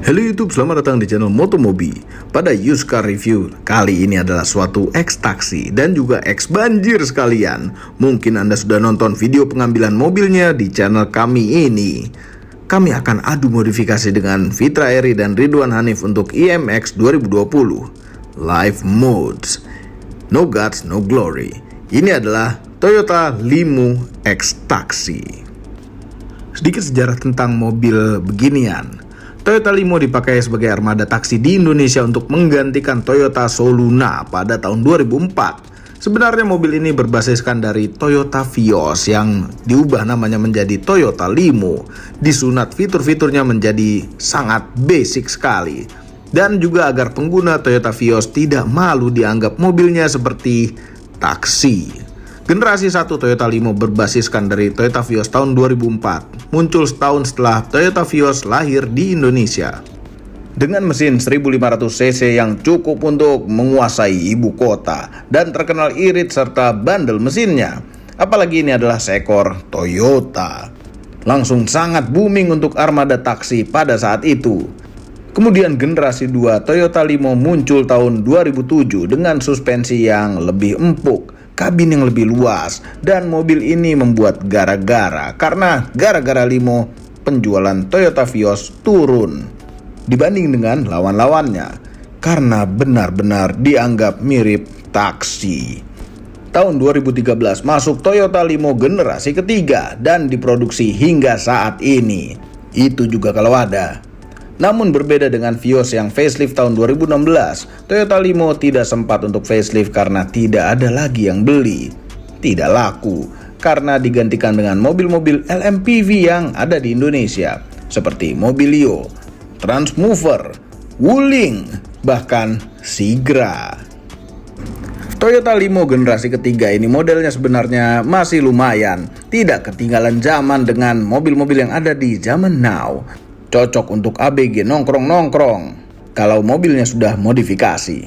Halo YouTube, selamat datang di channel Motomobi. Pada used car review kali ini adalah suatu X taksi dan juga X banjir sekalian. Mungkin Anda sudah nonton video pengambilan mobilnya di channel kami ini. Kami akan adu modifikasi dengan Fitra Eri dan Ridwan Hanif untuk IMX 2020 Live Modes. No guts, no glory. Ini adalah Toyota Limo X taksi. Sedikit sejarah tentang mobil beginian. Toyota Limo dipakai sebagai armada taksi di Indonesia untuk menggantikan Toyota Soluna pada tahun 2004. Sebenarnya mobil ini berbasiskan dari Toyota Vios yang diubah namanya menjadi Toyota Limo. Disunat fitur-fiturnya menjadi sangat basic sekali. Dan juga agar pengguna Toyota Vios tidak malu dianggap mobilnya seperti taksi. Generasi 1 Toyota Limo berbasiskan dari Toyota Vios tahun 2004, muncul setahun setelah Toyota Vios lahir di Indonesia. Dengan mesin 1500 cc yang cukup untuk menguasai ibu kota dan terkenal irit serta bandel mesinnya. Apalagi ini adalah seekor Toyota. Langsung sangat booming untuk armada taksi pada saat itu. Kemudian generasi 2 Toyota Limo muncul tahun 2007 dengan suspensi yang lebih empuk, kabin yang lebih luas, dan mobil ini membuat gara-gara karena gara-gara Limo penjualan Toyota Vios turun dibanding dengan lawan-lawannya karena benar-benar dianggap mirip taksi. Tahun 2013 masuk Toyota Limo generasi ketiga dan diproduksi hingga saat ini. Itu juga kalau ada. Namun berbeda dengan Vios yang facelift tahun 2016, Toyota Limo tidak sempat untuk facelift karena tidak ada lagi yang beli. Tidak laku, karena digantikan dengan mobil-mobil LMPV yang ada di Indonesia, seperti Mobilio, Transmover, Wuling, bahkan Sigra. Toyota Limo generasi ketiga ini modelnya sebenarnya masih lumayan, tidak ketinggalan zaman dengan mobil-mobil yang ada di zaman now. Cocok untuk ABG nongkrong-nongkrong kalau mobilnya sudah modifikasi.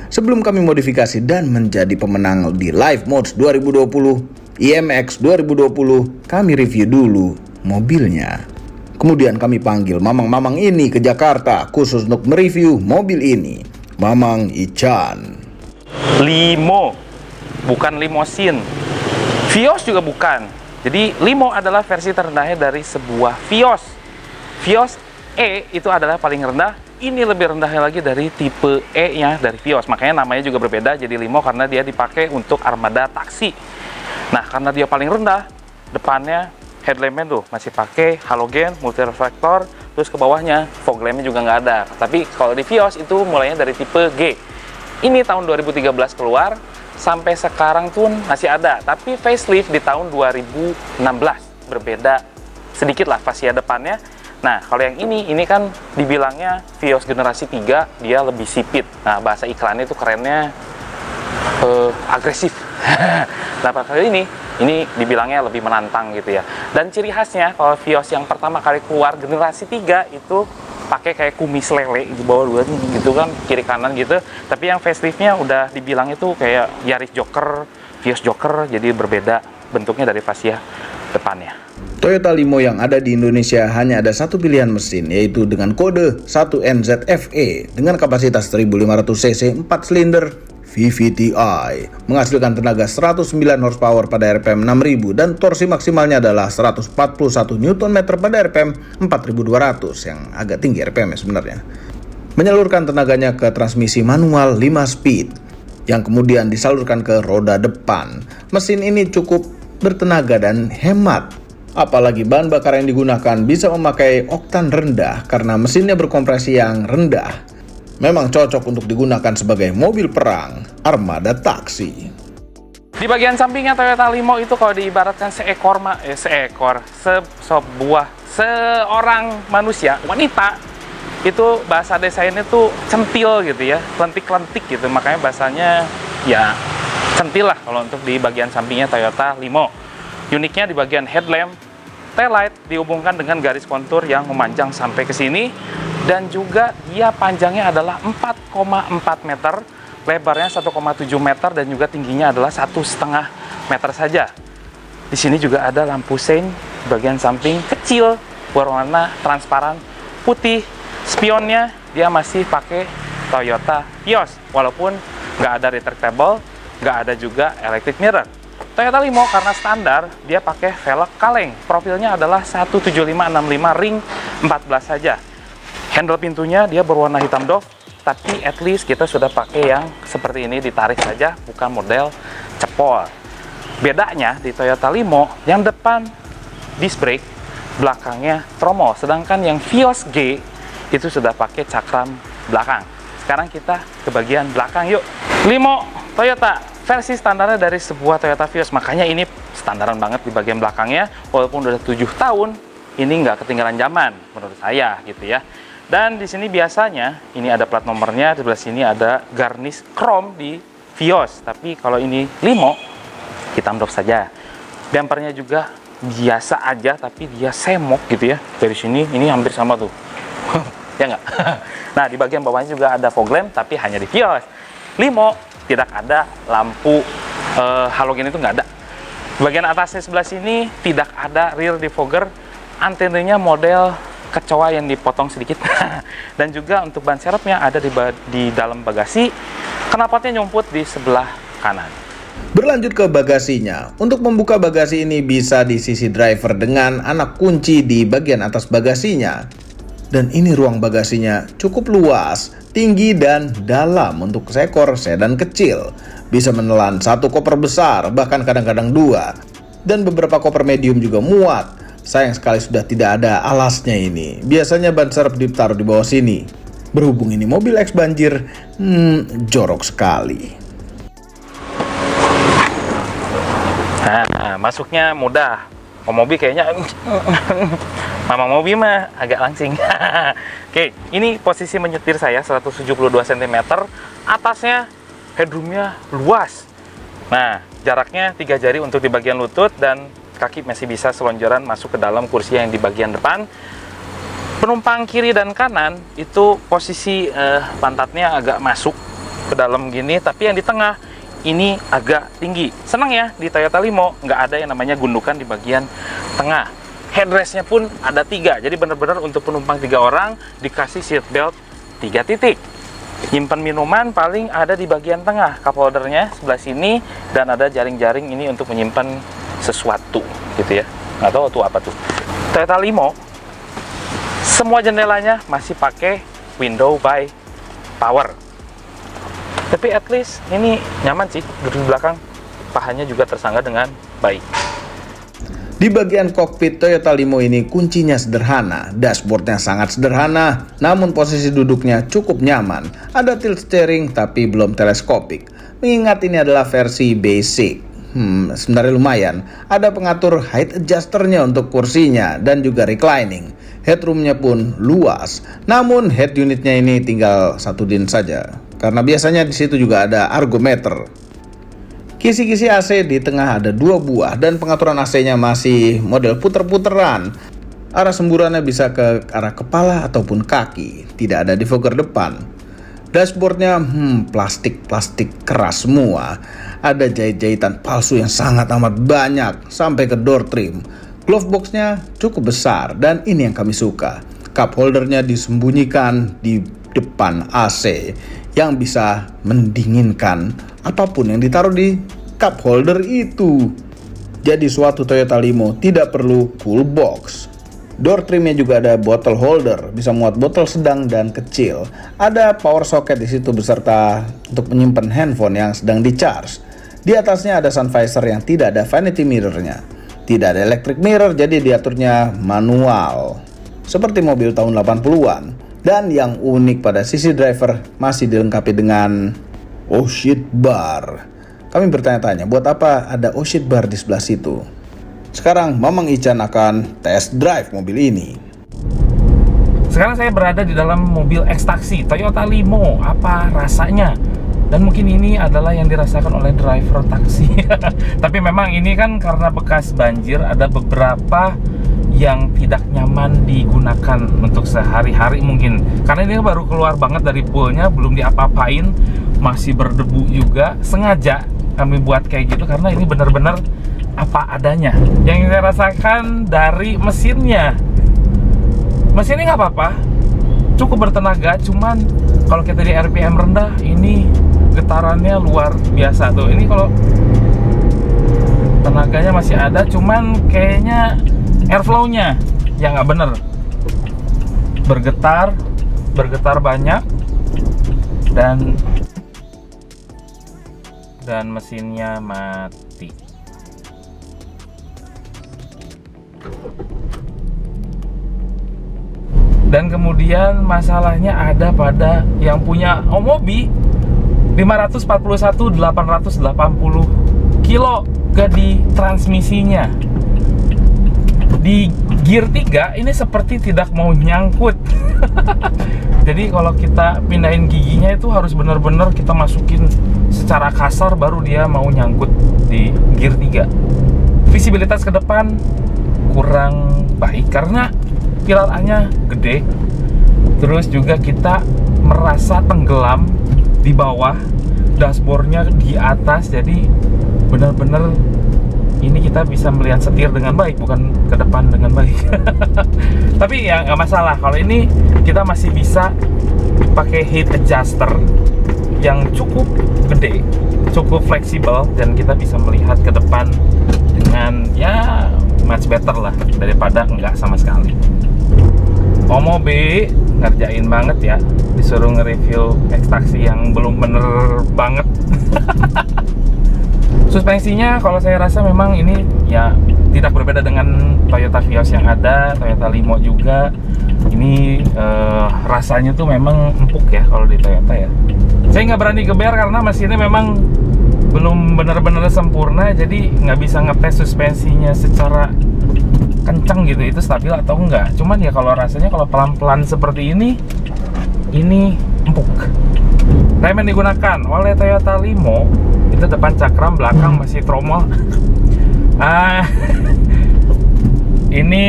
Sebelum kami modifikasi dan menjadi pemenang di Live Modes 2020 IMX 2020, kami review dulu mobilnya. Kemudian kami panggil mamang-mamang ini ke Jakarta khusus untuk mereview mobil ini. Mamang Ican. Limo, bukan limosin. Vios juga bukan. Jadi Limo adalah versi terendahnya dari sebuah Vios. Vios E itu adalah paling rendah. Ini lebih rendahnya lagi dari tipe E-nya dari Vios. Makanya namanya juga berbeda jadi Limo karena dia dipakai untuk armada taksi. Nah, karena dia paling rendah, depannya headlampnya tuh masih pakai halogen, multireflektor, terus ke bawahnya fog lampnya juga nggak ada. Tapi kalau di Vios itu mulainya dari tipe G. Ini tahun 2013 keluar, sampai sekarang pun masih ada. Tapi facelift di tahun 2016 berbeda sedikit lah fascia depannya. Nah, kalau yang ini kan dibilangnya Vios generasi 3, dia lebih sipit. Nah, bahasa iklannya itu kerennya agresif. Nah, kali ini dibilangnya lebih menantang gitu ya. Dan ciri khasnya kalau Vios yang pertama kali keluar generasi 3 itu pakai kayak kumis lele di bawah dua gitu kan, kiri kanan gitu. Tapi yang faceliftnya udah dibilang itu kayak Yaris Joker, Vios Joker, jadi berbeda bentuknya dari fascia depannya. Toyota Limo yang ada di Indonesia hanya ada satu pilihan mesin, yaitu dengan kode 1NZFE dengan kapasitas 1500 cc 4 silinder VVTi, menghasilkan tenaga 109 horsepower pada RPM 6000 dan torsi maksimalnya adalah 141 Nm pada RPM 4200 yang agak tinggi RPM sebenarnya. Menyalurkan tenaganya ke transmisi manual 5 speed yang kemudian disalurkan ke roda depan. Mesin ini cukup bertenaga dan hemat. Apalagi bahan bakar yang digunakan bisa memakai oktan rendah karena mesinnya berkompresi yang rendah. Memang cocok untuk digunakan sebagai mobil perang, armada taksi. Di bagian sampingnya Toyota Limo itu kalau diibaratkan seorang manusia, wanita, itu bahasa desainnya tuh centil gitu ya, lentik-lentik gitu. Makanya bahasanya ya centil lah kalau untuk di bagian sampingnya Toyota Limo. Uniknya di bagian headlamp, taillight dihubungkan dengan garis kontur yang memanjang sampai ke sini, dan juga dia panjangnya adalah 4,4 meter, lebarnya 1,7 meter, dan juga tingginya adalah 1,5 meter saja. Di sini juga ada lampu sein bagian samping kecil berwarna transparan putih Spionnya dia masih pakai Toyota Vios, walaupun nggak ada retractable, nggak ada juga electric mirror. Toyota Limo karena standar dia pakai velg kaleng. Profilnya adalah 17565 ring 14 saja. Handle pintunya dia berwarna hitam doff, tapi at least kita sudah pakai yang seperti ini, ditarik saja, bukan model cepol. Bedanya di Toyota Limo, yang depan disc brake, belakangnya tromol, sedangkan yang Vios G itu sudah pakai cakram belakang. Sekarang kita ke bagian belakang yuk. Limo Toyota versi standarnya dari sebuah Toyota Vios, makanya ini standaran banget di bagian belakangnya, walaupun udah 7 tahun, ini nggak ketinggalan zaman menurut saya gitu ya. Dan di sini biasanya ini ada plat nomornya, di sebelah sini ada garnish chrome di Vios, tapi kalau ini Limo hitam doff saja. Bumpernya juga biasa aja, tapi dia semok gitu ya. Dari sini ini hampir sama tuh. Ya nggak? Nah, di bagian bawahnya juga ada fog lamp, tapi hanya di Vios. Limo tidak ada lampu halogen, itu nggak ada. Di bagian atasnya sebelah sini tidak ada rear defogger, antenanya model kecoa yang dipotong sedikit. Dan juga untuk ban serepnya ada di dalam bagasi, knalpotnya nyumput di sebelah kanan. Berlanjut ke bagasinya. Untuk membuka bagasi ini bisa di sisi driver dengan anak kunci di bagian atas bagasinya. Dan ini ruang bagasinya cukup luas, tinggi dan dalam untuk seekor sedan kecil. Bisa menelan satu koper besar, bahkan kadang-kadang dua. Dan beberapa koper medium juga muat. Sayang sekali sudah tidak ada alasnya ini. Biasanya ban serep ditaruh di bawah sini. Berhubung ini mobil X banjir, jorok sekali. Nah, masuknya mudah. Om Mobi kayaknya Mama Mobi mah agak langsing. Oke, ini posisi menyetir saya 172 cm. Atasnya headroomnya luas. Nah, jaraknya 3 jari untuk di bagian lutut, dan kaki masih bisa selonjoran masuk ke dalam kursi yang di bagian depan. Penumpang kiri dan kanan itu posisi pantatnya agak masuk ke dalam gini, tapi yang di tengah ini agak tinggi. Senang ya, di Toyota Limo nggak ada yang namanya gundukan di bagian tengah. Headrestnya pun ada 3, jadi benar-benar untuk penumpang 3 orang dikasih seat belt 3 titik. Nyimpan minuman paling ada di bagian tengah, cup holdernya sebelah sini, dan ada jaring-jaring ini untuk menyimpan sesuatu gitu ya. Nggak tahu tuh apa tuh. Toyota Limo semua jendelanya masih pakai window by power, tapi at least ini nyaman sih duduk di belakang, pahanya juga tersangga dengan baik. Di bagian kokpit Toyota Limo ini kuncinya sederhana, dashboardnya sangat sederhana, namun posisi duduknya cukup nyaman. Ada tilt steering tapi belum teleskopik, mengingat ini adalah versi basic. Sebenarnya lumayan. Ada pengatur height adjusternya untuk kursinya dan juga reclining. Headroomnya pun luas, namun head unitnya ini tinggal 1 din saja, karena biasanya di situ juga ada argometer. Kisi-kisi AC di tengah ada 2 buah, dan pengaturan AC-nya masih model puter-puteran. Arah semburannya bisa ke arah kepala ataupun kaki. Tidak ada defogger depan. Dashboardnya plastik keras semua. Ada jahit-jahitan palsu yang sangat amat banyak sampai ke door trim. Glove boxnya cukup besar, dan ini yang kami suka. Cup holdernya disembunyikan di depan AC yang bisa mendinginkan apapun yang ditaruh di cup holder itu. Jadi suatu Toyota Limo tidak perlu full box. Door trimnya juga ada bottle holder, bisa muat botol sedang dan kecil. Ada power socket di situ beserta untuk menyimpan handphone yang sedang di-charge. Di atasnya ada sun visor yang tidak ada vanity mirrornya. Tidak ada electric mirror, jadi diaturnya manual, seperti mobil tahun 80-an. Dan yang unik pada sisi driver masih dilengkapi dengan oh shit bar. Kami bertanya-tanya, buat apa ada oh shit bar di sebelah situ? Sekarang Mamang Ican akan test drive mobil ini. Sekarang saya berada di dalam mobil X-Taxi Toyota Limo. Apa rasanya? Dan mungkin ini adalah yang dirasakan oleh driver taksi. Tapi memang ini kan karena bekas banjir, ada beberapa yang tidak nyaman digunakan untuk sehari-hari mungkin. Karena ini baru keluar banget dari poolnya, belum diapa-apain, masih berdebu juga. Sengaja kami buat kayak gitu karena ini benar-benar apa adanya. Yang saya rasakan dari mesinnya, mesinnya nggak apa-apa, cukup bertenaga, cuman kalau kita di RPM rendah ini getarannya luar biasa tuh. Ini kalau tenaganya masih ada, cuman kayaknya airflow-nya yang nggak bener, bergetar banyak, dan mesinnya mati. Dan kemudian masalahnya ada pada yang punya Omobi 541 880 kilo di transmisinya. Di gear 3 ini seperti tidak mau nyangkut. Jadi kalau kita pindahin giginya itu harus benar-benar kita masukin secara kasar baru dia mau nyangkut di gear 3. Visibilitas ke depan kurang baik karena pilar A-nya gede. Terus juga kita merasa tenggelam di bawah, dashboardnya di atas, jadi benar-benar ini kita bisa melihat setir dengan baik, bukan ke depan dengan baik. Tapi ya nggak masalah, kalau ini kita masih bisa pakai heat adjuster yang cukup gede, cukup fleksibel, dan kita bisa melihat ke depan dengan ya much better lah daripada nggak sama sekali. Omobi ngerjain banget ya, disuruh nge-review ekstraksi yang belum bener banget. Suspensinya kalau saya rasa memang ini ya tidak berbeda dengan Toyota Vios yang ada, Toyota Limo juga. Ini rasanya tuh memang empuk ya kalau di Toyota ya. Saya nggak berani geber karena mesinnya memang belum benar-benar sempurna, jadi nggak bisa ngetes suspensinya secara kencang gitu, itu stabil atau enggak. Cuman ya kalau rasanya kalau pelan-pelan seperti ini empuk. Rem yang digunakan oleh Toyota Limo itu depan cakram, belakang masih tromol. Ini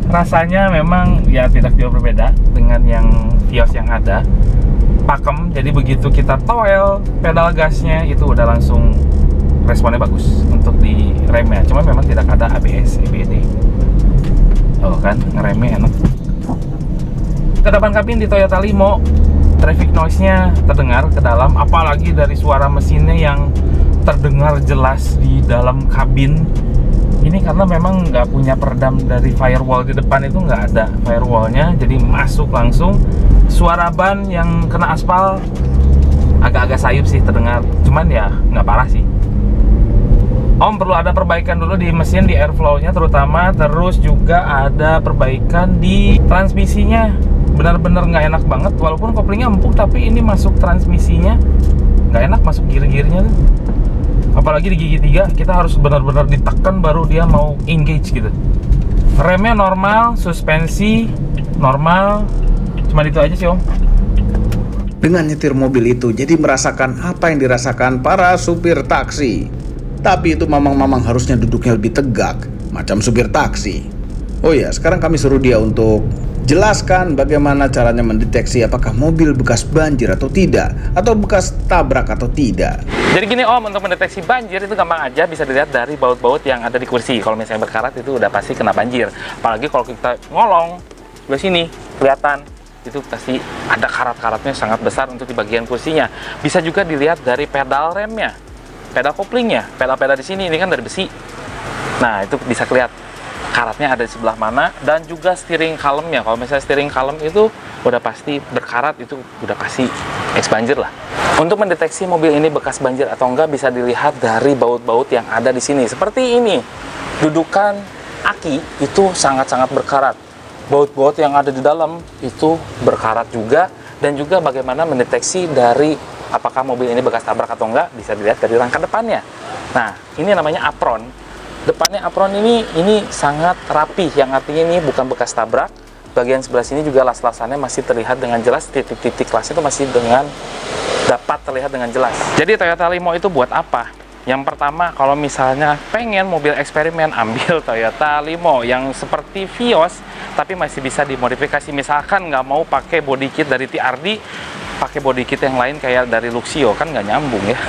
rasanya memang ya tidak jauh berbeda dengan yang Vios yang ada. Pakem, jadi begitu kita toel pedal gasnya itu udah langsung responnya bagus untuk di remnya. Cuma memang tidak ada ABS, EBD. Oh kan, ngeremnya enak. Ke depan kabin di Toyota Limo, traffic noise-nya terdengar ke dalam, apalagi dari suara mesinnya yang terdengar jelas di dalam kabin. Ini karena memang nggak punya peredam dari firewall di depan, itu nggak ada firewallnya, jadi masuk langsung. Suara ban yang kena aspal agak-agak sayup sih terdengar, cuman ya nggak parah sih. Om perlu ada perbaikan dulu di mesin, di airflow-nya terutama. Terus juga ada perbaikan di transmisinya, benar-benar nggak enak banget. Walaupun koplingnya empuk, tapi ini masuk transmisinya nggak enak, masuk gear-gearnya tuh. Apalagi di gigi 3 kita harus benar-benar ditekan baru dia mau engage gitu. Remnya normal, suspensi normal, cuma itu aja sih Om. Dengan nyetir mobil itu jadi merasakan apa yang dirasakan para supir taksi. Tapi itu mamang-mamang harusnya duduknya lebih tegak, macam supir taksi. Oh ya, sekarang kami suruh dia untuk jelaskan bagaimana caranya mendeteksi apakah mobil bekas banjir atau tidak, atau bekas tabrak atau tidak. Jadi gini Om, untuk mendeteksi banjir itu gampang aja, bisa dilihat dari baut-baut yang ada di kursi. Kalau misalnya berkarat itu udah pasti kena banjir. Apalagi kalau kita ngolong sebelah sini, kelihatan itu pasti ada karat-karatnya sangat besar untuk di bagian kursinya. Bisa juga dilihat dari pedal remnya, pedal koplingnya, pedal-pedal di sini, ini kan dari besi. Nah, itu bisa kelihatan karatnya ada di sebelah mana, dan juga steering column-nya. Kalau misalnya steering column itu udah pasti berkarat, itu udah pasti ex banjir lah. Untuk mendeteksi mobil ini bekas banjir atau enggak bisa dilihat dari baut-baut yang ada di sini. Seperti ini, dudukan aki itu sangat-sangat berkarat. Baut-baut yang ada di dalam itu berkarat juga, dan juga bagaimana mendeteksi dari apakah mobil ini bekas tabrak atau enggak bisa dilihat dari rangka depannya. Nah, ini namanya apron. Depannya apron ini sangat rapi, yang artinya ini bukan bekas tabrak. Bagian sebelah sini juga las-lasannya masih terlihat dengan jelas, titik-titik las itu masih dapat terlihat dengan jelas. Jadi Toyota Limo itu buat apa? Yang pertama, kalau misalnya pengen mobil eksperimen, ambil Toyota Limo yang seperti Vios, tapi masih bisa dimodifikasi. Misalkan nggak mau pakai body kit dari TRD, pakai body kit yang lain kayak dari Luxio, kan nggak nyambung ya.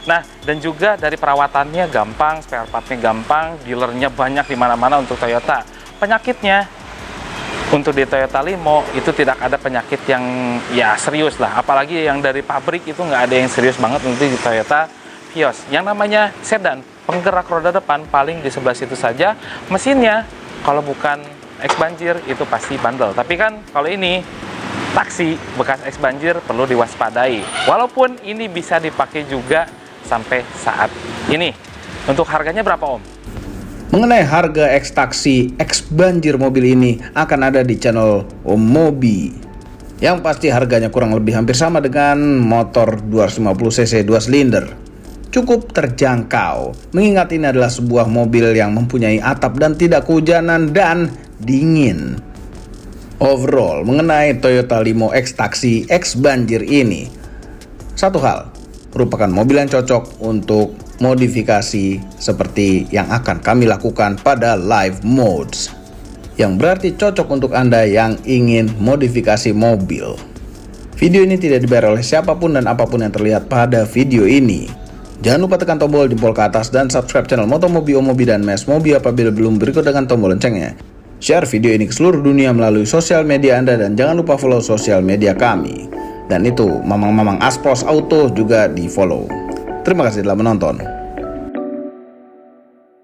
Nah, dan juga dari perawatannya gampang, spare partnya gampang, dealernya banyak di mana-mana untuk Toyota. Penyakitnya Untuk di Toyota Limo itu tidak ada penyakit yang ya serius lah, apalagi yang dari pabrik itu nggak ada yang serius banget untuk di Toyota Vios. Yang namanya sedan, penggerak roda depan paling di sebelah situ saja. Mesinnya kalau bukan X banjir itu pasti bandel. Tapi kan kalau ini taksi bekas X banjir perlu diwaspadai. Walaupun ini bisa dipakai juga sampai saat ini. Untuk harganya berapa, Om? Mengenai harga X taksi X banjir mobil ini akan ada di channel Om Mobi. Yang pasti harganya kurang lebih hampir sama dengan motor 250cc 2 silinder. Cukup terjangkau, mengingat ini adalah sebuah mobil yang mempunyai atap dan tidak kehujanan dan dingin. Overall, mengenai Toyota Limo X taksi X banjir ini, satu hal, merupakan mobil yang cocok untuk modifikasi seperti yang akan kami lakukan pada live modes, yang berarti cocok untuk Anda yang ingin modifikasi mobil. Video ini tidak dibayar oleh siapapun dan apapun yang terlihat pada video ini. Jangan lupa tekan tombol jempol ke atas dan subscribe channel Motomobi, Omobi, dan Mes Mobi apabila belum, berikut dengan tombol loncengnya. Share video ini ke seluruh dunia melalui sosial media Anda dan jangan lupa follow sosial media kami. Dan itu Mamang-Mamang Aspros Auto juga di follow. Terima kasih telah menonton.